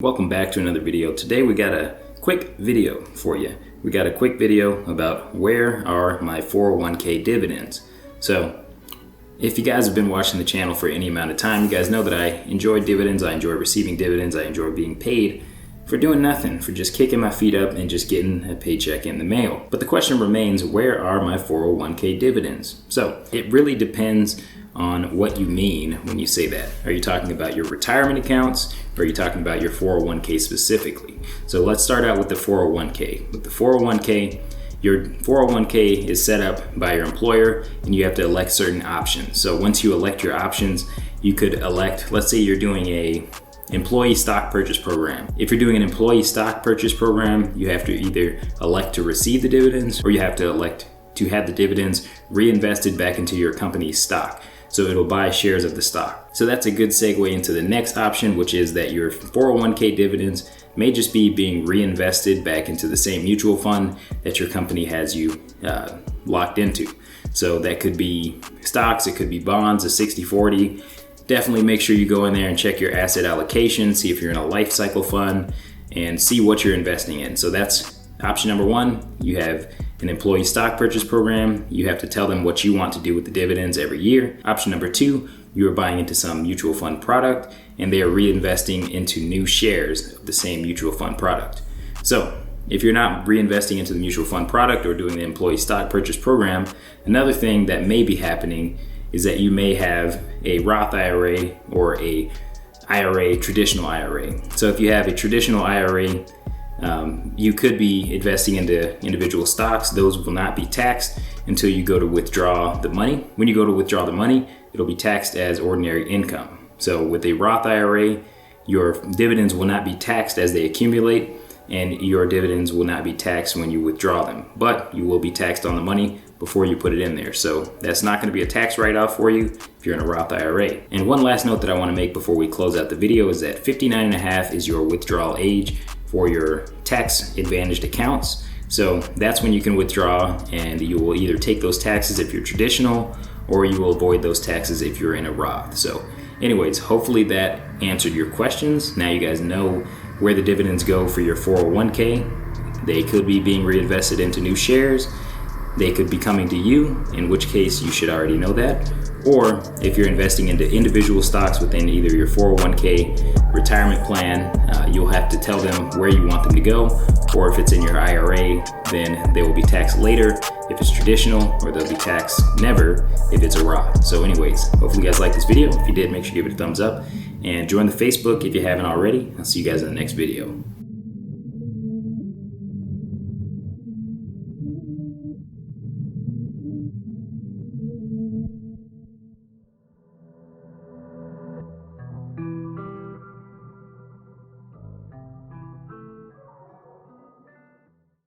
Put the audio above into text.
Welcome back to another video. Today we got a quick video for you. We got a quick video about where are my 401k dividends. So if you guys have been watching the channel for any amount of time, you guys know that I enjoy dividends. I enjoy receiving dividends. I enjoy being paid for doing nothing, for just kicking my feet up and just getting a paycheck in the mail. But the question remains, where are my 401k dividends? So it really depends on what you mean when you say that. Are you talking about your retirement accounts, or are you talking about your 401k specifically? So let's start out with the 401k. With the 401k, your 401k is set up by your employer and you have to elect certain options. So once you elect your options, you could elect, let's say you're doing a employee stock purchase program. If you're doing an employee stock purchase program, you have to either elect to receive the dividends or you have to elect to have the dividends reinvested back into your company's stock. So it'll buy shares of the stock. So that's a good segue into the next option, which is that your 401k dividends may just be being reinvested back into the same mutual fund that your company has you locked into. So that could be stocks, it could be bonds, a 60-40. Definitely make sure you go in there and check your asset allocation, see if you're in a life cycle fund, and see what you're investing in. So that's option number one. You have an employee stock purchase program. You have to tell them what you want to do with the dividends every year. Option number two, you are buying into some mutual fund product and they are reinvesting into new shares of the same mutual fund product. So if you're not reinvesting into the mutual fund product or doing the employee stock purchase program, another thing that may be happening is that you may have a Roth IRA or a IRA, traditional IRA. So if you have a traditional IRA, you could be investing into individual stocks. Those will not be taxed until you go to withdraw the money. When you go to withdraw the money, it'll be taxed as ordinary income. So with a Roth IRA, your dividends will not be taxed as they accumulate, and your dividends will not be taxed when you withdraw them, but you will be taxed on the money before you put it in there. So that's not going to be a tax write-off for you if you're in a Roth IRA. And one last note that I want to make before we close out the video is that 59.5 is your withdrawal age for your tax advantaged accounts. So that's when you can withdraw, and you will either take those taxes if you're traditional, or you will avoid those taxes if you're in a Roth. So anyways, hopefully that answered your questions. Now you guys know where the dividends go for your 401k. They could be being reinvested into new shares. They could be coming to you, in which case you should already know that. Or if you're investing into individual stocks within either your 401k retirement plan, you'll have to tell them where you want them to go. Or if it's in your IRA, then they will be taxed later if it's traditional, or they'll be taxed never if it's a Roth. So anyways, hopefully you guys liked this video. If you did, make sure you give it a thumbs up and join the Facebook if you haven't already. I'll see you guys in the next video.